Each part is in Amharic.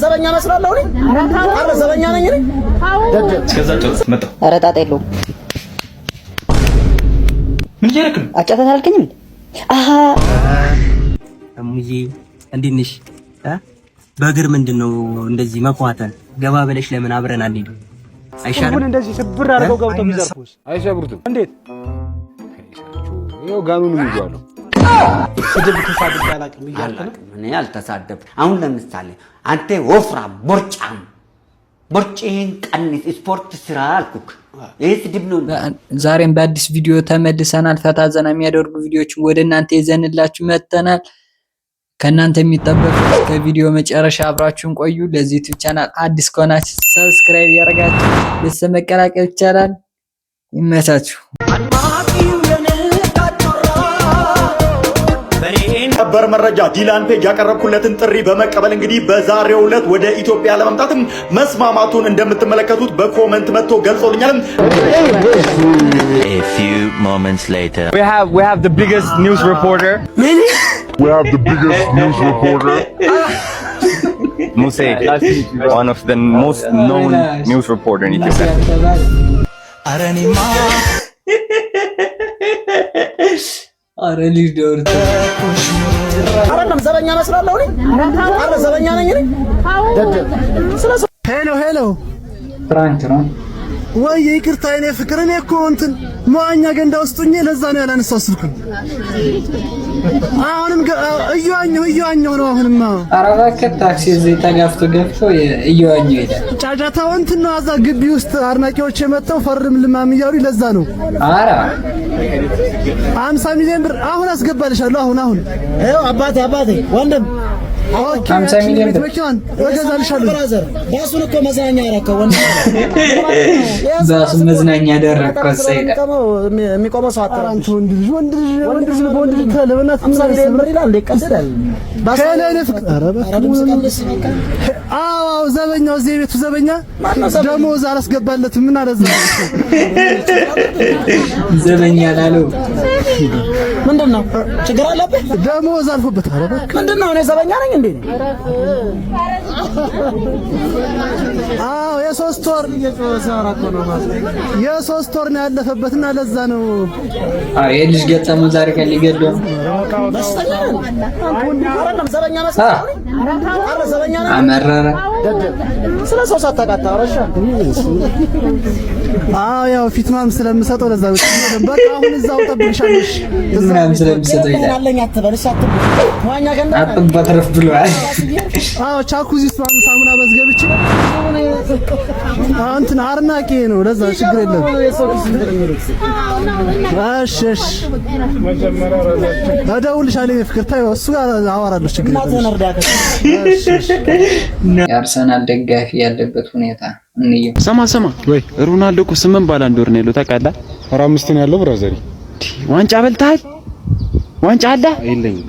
ዘበኛ መስላለሁ እኔ አረ ዘበኛ ነኝ እኔ እስከዛ ጨርስ መጣሁ። ኧረ ጣጣ የለውም። ምን እያደረክ ነው? አጫውተን አልከኝም? አሃ እሙዬ እንዴት ነሽ? በእግር ምንድነው እንደዚህ መኳተን? ገባ ብለሽ ለምን አብረን አንሄድ? አይሻልም? እንደዚህ ስብር አድርገው ገብተው ቢዘርፉስ አይሰብሩትም? እንዴት ይኸው ጋኑን ይዟለው። ስድብ ተሳድብ ያላቅም ይያልከኝ እኔ አልተሳደብ። አሁን ለምሳሌ አንተ ወፍራም ቦርጫም ቦርጭህን ቀንስ ስፖርት ስራ አልኩክ። ይሄ ስድብ ነው። ዛሬም በአዲስ ቪዲዮ ተመልሰናል። ፈታ ዘና የሚያደርጉ ቪዲዮዎችን ወደ እናንተ ይዘንላችሁ መጥተናል። ከእናንተ የሚጠበቁት ከቪዲዮ መጨረሻ አብራችሁን ቆዩ። ለዚህ ዩቲዩብ ቻናል አዲስ ከሆናችሁ ሰብስክራይብ ያደርጋችሁ ቤተሰብ መቀላቀል ይቻላል። ይመቻችሁ። ሰበር መረጃ ዲላን ፔጅ ያቀረብኩለትን ጥሪ በመቀበል እንግዲህ በዛሬው ዕለት ወደ ኢትዮጵያ ለመምጣትም መስማማቱን እንደምትመለከቱት በኮሜንት መጥቶ ገልጾልኛል። A few moments later. We have the biggest news reporter. We have the biggest news reporter. Muse, one of the most known news reporter in Ethiopia. አረ ሊዶር አረንም ዘበኛ መስላለሁ እኔ አረ ዘበኛ ነኝ እኔ ሄሎ ሄሎ ፍራንክ ነው ወይ? ይቅርታ የኔ ፍቅር፣ እኔ እኮ እንትን መዋኛ ገንዳ ውስጥ ሆኜ ለዛ ነው ያላነሳው ስልኩን። አሁንም እየዋኘሁ ነው። አሁንማ ኧረ እባክህ ታክሲ እዚህ ተጋፍቶ ገፍቶ እየዋኘሁ ይላል። ጫጫታው እንትን ነው። እዛ ግቢ ውስጥ አድናቂዎች የመጣው ፈርም ልማም እያሉኝ ለዛ ነው። ኧረ 50 ሚሊዮን ብር አሁን አስገባልሻለሁ። አሁን ይኸው አባቴ ወንድም 50 ሚሊዮን ብር እገዛልሻለሁ። ብራዘር ባሱን እኮ መዝናኛ ያደረከው ወንድም ባሱን መዝናኛ ያደረከው ሰይጣ የሚቆመው ሰው አጥራ አንተ ወንድ ልጅ ተለበናት ምር ይላል እንደ ቀደዳል ከሌለ ፍቅር አዎ ዘበኛው እዚህ ቤቱ ዘበኛ ደሞዝ አላስገባለትም። ምን አለ ዘበኛ ላለው ምንድነው ችግር አለበት? ደሞዝ አልፎበት አረ ምንድነው እኔ ዘበኛ ነኝ እንዴ? አዎ የሶስት ወር ነው ያለፈበትና ለዛ ነው። አዎ የልጅ ገጠመው ዛሬ ቀን ሊገደው አረንም ዘበኛ መስላለሁ አረ ዘበኛ ነኝ አመረረ ስለ ሰው ሳታቃታ አረሻ አዎ ያው ፊትማም ስለምሰጠው ለዛ በቃ አሁን እዛው ጠብቅሻለሽ። ምናምን ስለምሰጠው ይላል አለኝ አትበልሽ አትበል ዋኛ ገንዳ አጥባትረፍ ብሏል። አዎ ቻኩዚ ሳሙና በዝገብች እንትን አርናቂ ነው። ለዛ ችግር የለም። እሺ እደውልልሻለሁ ፍቅር ታየው እሱ ጋር አወራለሁ። ችግር የለም። የአርሰናል ደጋፊ ያለበት ሁኔታ እንየው። ሰማ ወይ ሮናልዶ እኮ 8 ባላንዶር ነው ያለው ታውቃለህ? 5 ነው ያለው ብራዘሪ። ዋንጫ በልተሃል? ዋንጫ አለ የለኝም።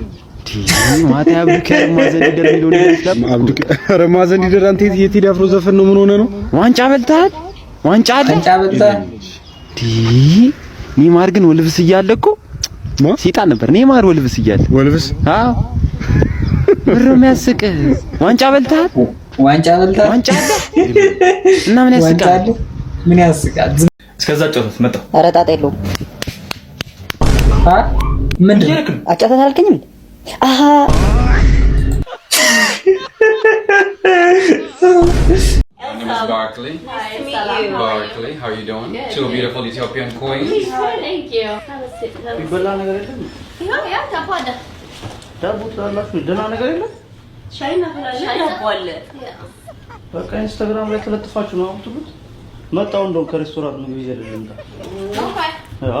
ማታ አብዱከር ማዘን ይደር ሚሊዮን ይደርሳል። አብዱከር ማዘን ይደር አንተ የቴዲ አፍሮ ዘፈን ነው። ምን ሆነ ነው? ዋንጫ በልተሃል? ዋንጫ አለ? ዋንጫ በልተሃል? ኔማር ግን ወልቭስ እያለ እኮ ሲጣን ነበር። ኔማር ወልቭስ እያለ ወልቭስ አዎ ብሩ የሚያስቅ ዋንጫ በልተሃል? ዋንጫ በልተሃል? ዋንጫ አለ እና ምን ያስቃል? ምን ያስቃል? እስከዛ ጨርስ መጣሁ። ኧረ ጣጣ የለውም። ምንድነው አጫውተን አልከኝም? አሃ My name is Barkley. Nice to meet you. Barkley, how are you doing? Good. Two beautiful Ethiopian queens. Thank you. Have a sit. ይበላ ነገር የለም? Yeah, ታፋዳ ዳቦ ትላላችሁ ደህና ነገር የለም? ሻይ እናፈላለን። ዳቦ አለ። በቃ ኢንስታግራም ላይ ተለጥፋችሁ ነው አውጥቱት። መጣው እንደው ከሬስቶራንት ምግብ ይዘልልኝ እንዳ ኦኬ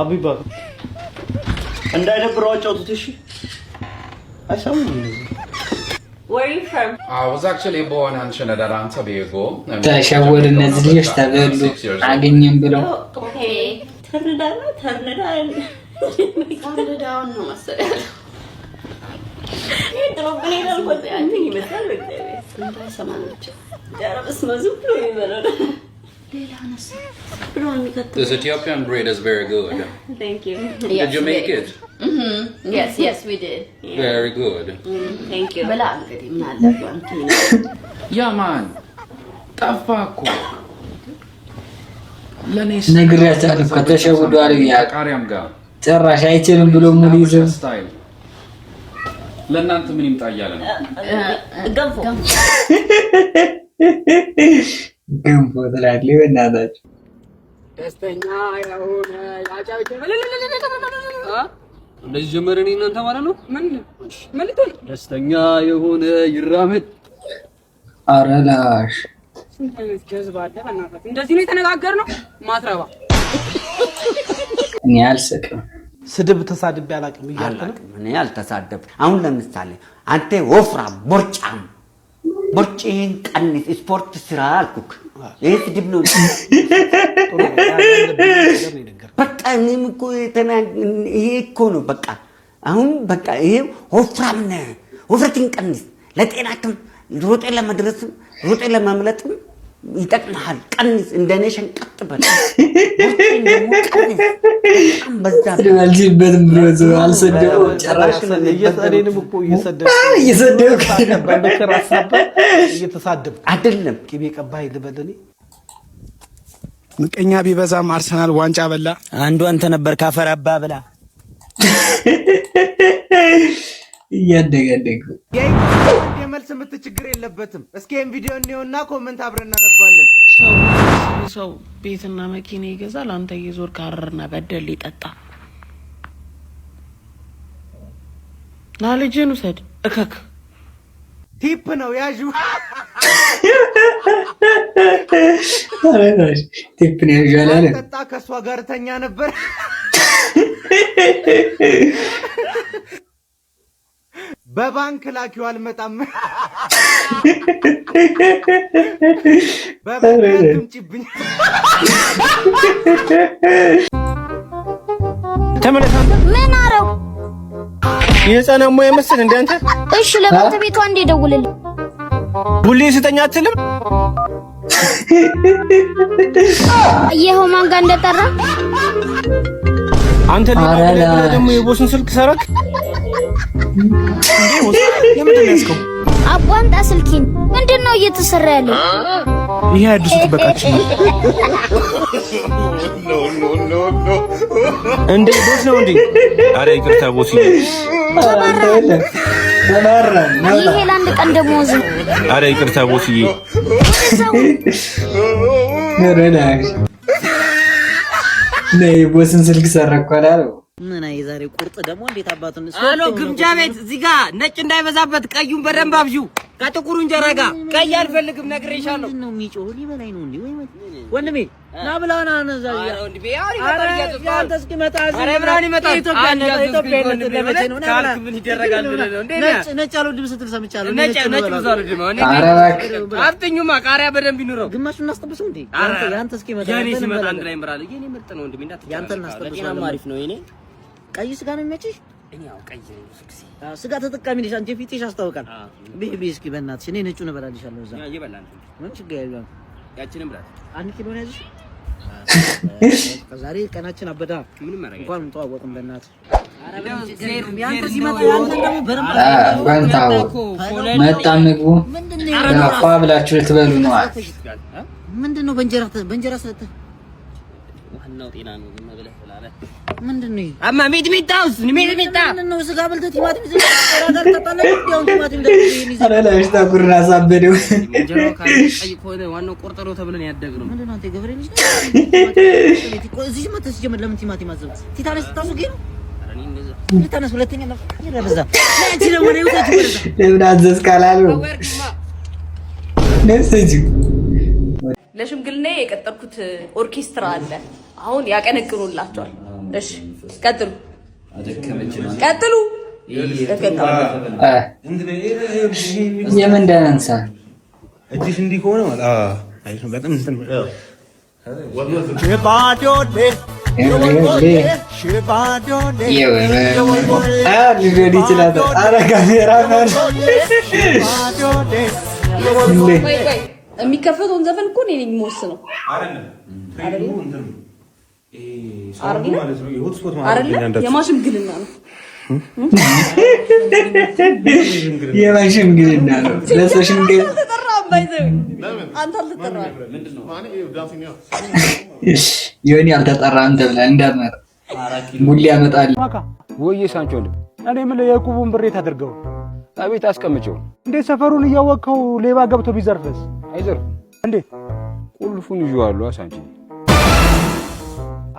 አቢባ እንዳይደብረው አጫውቱት። እሺ አይሰሙም እንደዚህ Where are you from? I was actually born in Trinidad and Tobago. ተሸወዱ እነዚህ ልጆች ተበሉ አገኘን ብለው ኦኬ ተርዳና ነው መሰለኝ ይድሮብኝ ያልኩት አንተ ይመስላል በእግዚአብሔር ስንት ሰማኖች ያረብስ መዝብ ነው ይበላል ሌላ ነስ This Ethiopian bread is very good. Thank you. Did you make it? Yes, we did. Very good. Thank you. በላ እንግዲህ ምን አለበት ያ ማን ጠፋ እኮ ለኔስ ነግሬያቸዋለሁ እኮ ተሸውዷል ቃሪያም ጋር ጭራሽ አይችልም ብሎ ሙሉ ይዘው ለእናንተ ምን ይምጣ እያለ ነው ገንፎ ትላለህ በእናታችሁ ደስተኛ የሆነ ያጫውተው እንደዚህ ጀመረን እናንተ ማለት ነው ምን ልትል ደስተኛ የሆነ ይራመድ አረላሽ እንደዚህ ነው የተነጋገርነው ማትረባ እኔ አልሰቅም ስድብ ተሳድቤ አላቅም ይያልኩ እኔ አልተሳደብ አሁን ለምሳሌ አንተ ወፍራም ቦርጫም ቦርጭህን ቀንስ ስፖርት ስራ አልኩክ ይሄ ስድብ ነው በቃ እኔም እኮ ይሄ እኮ ነው በቃ አሁን በቃ ይሄ ወፍራም ነህ ውፍረትን ቀንስ ለጤናክም ሮጤ ለመድረስም ሮጤ ለማምለጥም ይጠቅምሃል ቀንስ እንደኔ ሸንቀጥ በል በልጅበት ብሮዝ አልሰደው ጭራሽ እየሰደደም እኮ እየሰደደው በመከራ አሳባ እየተሳደብ አይደለም ቅቤ ቀባይ ልበልኝ ምቀኛ ቢበዛም አርሰናል ዋንጫ በላ አንዱ አንተ ነበር ካፈራባ ብላ እያደገደገ የመልስ ምት ችግር የለበትም እስኪ ይሄን ቪዲዮ እንየውና ኮሜንት አብረን እናነባለን ሰው ቤትና መኪና ይገዛል አንተ እየዞር ካረርና በደል ይጠጣ ናልጅን ውሰድ እከክ ቲፕ ነው ያዡ አረጋሽ ቲፕ ነው ያዣላለ ጠጣ ከሷ ጋር ተኛ ነበር በባንክ ላኪው አልመጣም በባንክ ትምጪብኝ ተመለሳንተ ምን አረው የህፃናሞ የመስል እንደ አንተ እሺ ለባንተ ቤቷ እንደ ደውልልኝ ቡሊ ስተኛ አትልም ይሄው ማን ጋር እንደጠራ አንተ ደግሞ የቦስን ስልክ ሰረክ ለምንድን ነው ያስከው አቧንጣ ስልኪን ምንድነው እየተሰራ ያለው ይሄ አዲስ ጥበቃችን እንዴ ቦስ ነው እንዴ አረ ይቅርታ ቦስ ይሄ ለአንድ ቀን ደሞዝ አረ ይቅርታ ቦስዬ ነረዳሽ ነይ ቦስን ስልክ ሰረኳላው ምን አይ ዛሬ ቁርጥ ደግሞ እንዴት አባቱን አሎ ግምጃ ቤት እዚህ ጋር ነጭ እንዳይበዛበት ቀዩን በደንብ አብዡ ከጥቁሩ እንጀራ ጋር ቀይ አልፈልግም ነግሬሻለሁ ነው የሚጮህ ሊበላይ ነው እንዴ ወንድሜ ና ብላና ነዛ ያ ወንድሜ ያሪ አንተ እስኪመጣ አረ ብራን ይመጣ ኢትዮጵያ ለመቼ ነው ካልክ ምን ይደረጋል ብለህ ነው እንዴ ነጭ አለው ድምጽ ስትል ሰምቻለሁ ነጭ ብዙ አይደለም እኔ አፍጥኙማ ቃሪያ በደንብ ይኑረው ግማሹን እናስጠብሰው እንዴ ያንተ እስኪመጣ ያኔ ሲመጣ አንድ ላይ ምራል የኔ ምርጥ ነው ወንድሜ እንዳትል ያንተ እናስጠብሰው አሪፍ ነው የኔ ቀይ ስጋ ነው የሚመችሽ እኔ ያው ቀይ ነው ስጋ ተጠቃሚ ነሽ አንቺ ፊትሽ ያስታውቃል ቤቢ እስኪ በእናትሽ እኔ ነጩን እበላልሻለሁ እዛ ይበላል ምን ችግር የለውም ያቺንም ብላት አንድ ኪሎ ነው ያዝሽ ከዛሬ ቀናችን አበዳ ምንም ማረጋ እንኳን እንተዋወቅም በእናትሽ ያንተ ሲመጣ ያንተ ደግሞ ባንታው መጣ ምግቡ ያፋ ብላችሁ ልትበሉ ነው ምንድነው በእንጀራ ሰጠ ዋናው ጤና ነው ዝም ብለህ ብላለ ምንድነው አማ ሚጥሚጣውስ ሚጥሚጣ ምንድነው ስጋ በልተህ ቲማቲም ዘጋር ተጣለ ያው ቲማቲም እንደዚህ አላላሽ ታኩርና ሳበደው እንጀራው ካይ ኮነ ዋናው ቆርጠሮ ተብለን ያደግነው ምንድነው አንተ ገበሬ ልጅ እዚህ መተስ ጀመር ለምን ቲማቲም አዘብ ቲታነስ ታሱጊ ነው አረኒ እንደዛ ቲታነስ ሁለተኛ ነው ይረበዛ ለጂ ነው ወሬው ተጅበረዛ ለምን አዘዝ ካላሉ ነስጂ ለሽምግልና የቀጠርኩት ኦርኬስትራ አለ አሁን ያቀነቅኑላቸዋል እሺ ቀጥሉ ቀጥሉ የምን ዳንሳ እጅሽ እንዲህ ሆነ ማለት አይሽ በጣም እንትን የሚከፈተውን ዘፈን እኮ እኔ ነኝ የምወስነው አይደለም የማሽምግልና ነው የማሽምግልና ነው ለሰሽምግልና ባይዘው አንተ አልተጠራም። ዮኒ አልተጠራም ተብለህ እንዳትመጣ ሙሉ ያመጣል። ወይ ሳንቾ እኔ ምን የቁቡን ብሬት አድርገው አቤት አስቀምጨው። እንዴት ሰፈሩን እያወቀው ሌባ ገብቶ ቢዘርፍስ? አይዘርፍ እንዴት ቁልፉን ይዟል ሳንቾ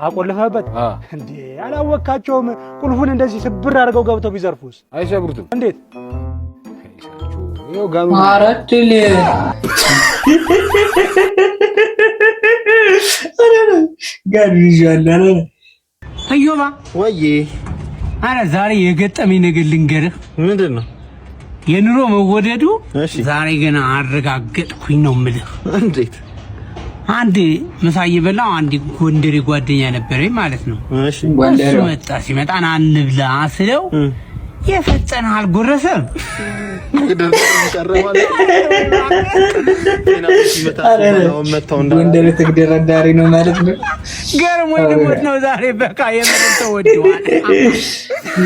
አቆልፈበት እንዴ? አላወቃቸውም። ቁልፉን እንደዚህ ስብር አድርገው ገብተው ቢዘርፉስ? አይሰብሩትም። እንዴት ይኸው ጋኑ አራትል ጋኑ ይዣለሁ። አዮባ ወይ አረ ዛሬ የገጠመኝ ነገር ልንገርህ። ምንድነው? የኑሮ መወደዱ ዛሬ ገና አረጋገጥኩኝ ነው የምልህ። እንዴት? አንድ ምሳ እየበላሁ አንድ ጎንደሬ ጓደኛ ነበረኝ ማለት ነው። እሺ ጎንደሬ ሲመጣ ና እንብላ ስለው የፈጠነ አልጎረሰም። ጎንደሬ ተግደራዳሪ ነው ማለት ነው። ገርሞኝ ልሞት ነው ዛሬ በቃ የምር ተወደዋል።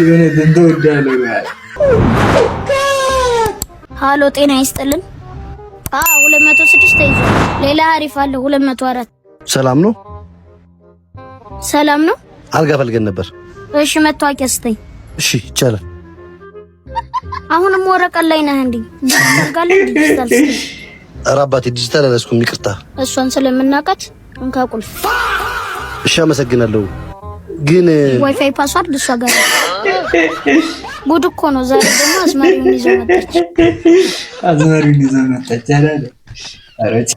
የሆነ ተወደዋል። ሃሎ ጤና ይስጥልን። 206 ተይዞ ሌላ አሪፍ አለ 204። ሰላም ነው? ሰላም ነው። አልጋ ፈልገን ነበር። እሺ መታወቂያ ስጠኝ። እሺ ይቻላል። አሁንም ወረቀት ላይ ነህ እንዴ? ታርጋለ ዲጂታል ስጠኝ። ኧረ አባቴ ዲጂታል አላስኩም ይቅርታ። እሷን ስለምናቀት እንካ ቁልፍ። እሺ አመሰግናለሁ። ግን ዋይፋይ ፓስዋርድ እሷ ጋር ጉድ እኮ ነው። ዛሬ ደግሞ አዝማሪውን ይዞ መጣች። አዝማሪውን ይዞ መጣች አይደል? አረች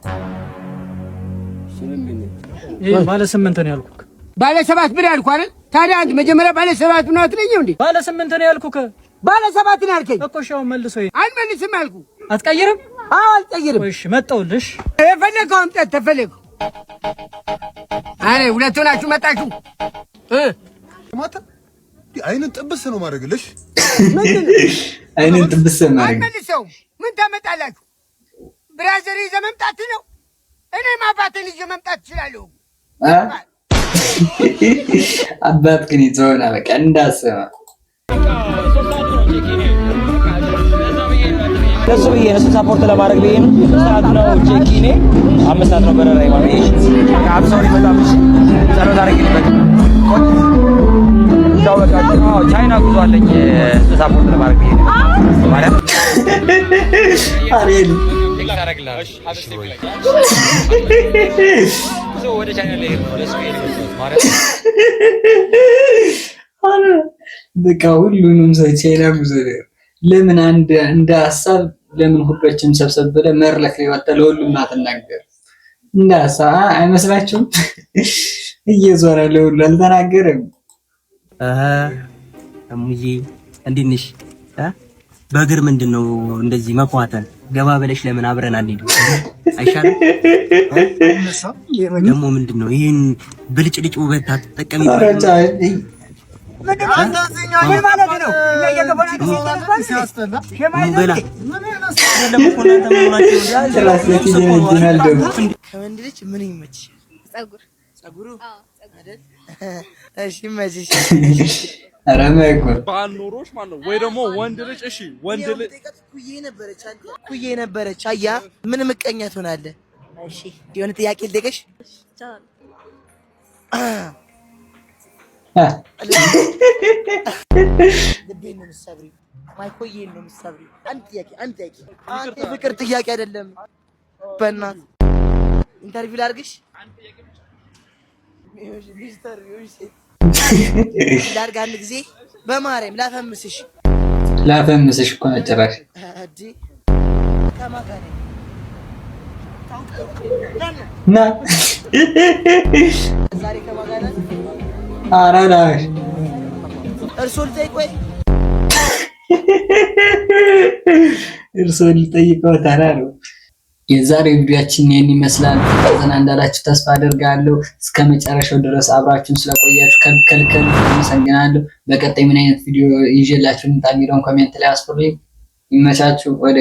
ባለ 8 ነው ያልኩህ። ባለ 7 ብር ያልኩህ አይደል? ታዲያ አንተ መጀመሪያ ባለ 7 ነው አትለኝም እንዴ? ባለ 8 ነው ያልኩህ። ባለ 7 ነው ያልከኝ እኮ። ሻው መልሶ አልመልስም አልኩህ። አትቀይርም? አዎ አልቀይርም። እሺ መጣሁልሽ። የፈለከው አምጣት ተፈለከው። አሬ ሁለቱ ናችሁ መጣችሁ። ማታ አይንን ጥብስ ነው ማድረግልሽ። አይንን ጥብስ ማድረግ መልሰው ምን ታመጣላችሁ? ብራዘር ይዘህ መምጣት ነው። እኔም አባቴን ይዤ መምጣት እችላለሁ። አባት ግን ይዘውና በቃ እንዳሰማ ለሱ ብዬ ነው ሰፖርት ለማድረግ ብዬ ነው። ሰዓት ነው ቼኪኔ 5 ሰዓት ነው በረራ ይባላል። አብሰው ሊመጣም እሺ ጸሎት አድርጊልኝ። ቻው በቃ ቻይና ጉዞ አለኝ ሰፖርት ለማድረግ ብዬ ነው ማለት አሬል ወደ ቻይና ላይ ነው ለሱ ብዬ ነው ማለት በቃ ሁሉንም ሰው ቻይና ጉዞ ለምን እንደ ሀሳብ ለምን ሁላችንም ሰብሰብ ብለን መርለክ ሊወጣ ለሁሉም አትናገር እንደ ሀሳብ አይመስላችሁም? እየዞረ ለሁሉ አልተናገረም። እሙዬ እንዴት ነሽ? በእግር ምንድነው እንደዚህ መኳተን? ገባ ብለሽ ለምን አብረን አንሄድ አይሻልም? ደግሞ ምንድነው ይሄን ብልጭልጭ ውበት አትጠቀሚ? ምን ማለት ነው? ከወንድ ልጅ ምን ይመችሽ? ጸጉሩ አይደል? እሺ ይመችሽ። ኧረ ማይኮር ባልኖሮሽ ማለት ነው ወይ ደግሞ ወንድ ልጅ እሺ ወንድ ልጅ ኩዬ ነበረች አያ ምን ምቀኛ ትሆናለህ? እሺ የሆነ ጥያቄ ልጠይቅሽ። ልቤን ነው የምትሰብሪው፣ ማይኮዬን ነው የምትሰብሪው። አንድ ጥያቄ አንተ ፍቅር ጥያቄ አይደለም። በእናትህ ኢንተርቪው ላድርግሽ። ሚስተር ዩሴፍ ላድርግ አንድ ጊዜ በማርያም ላፈምስሽ እኮ ነው ጭራሽ አዲ ከማጋኔ ና ዛሬ ከማጋኔ አራዳሽ እርሶ ልጠይቆይ እርሶ ልጠይቀው ታላሉ። የዛሬው ቪዲዮአችን ይሄን ይመስላል። ተዘና እንዳላችሁ ተስፋ አደርጋለሁ። እስከ መጨረሻው ድረስ አብራችሁን ስለቆያችሁ ከልከል አመሰግናለሁ። በቀጣይ ምን አይነት ቪዲዮ ይዤላችሁ ልምጣ የሚለውን ኮሜንት ላይ አስፍሩልኝ። ይመቻችሁ። ወደ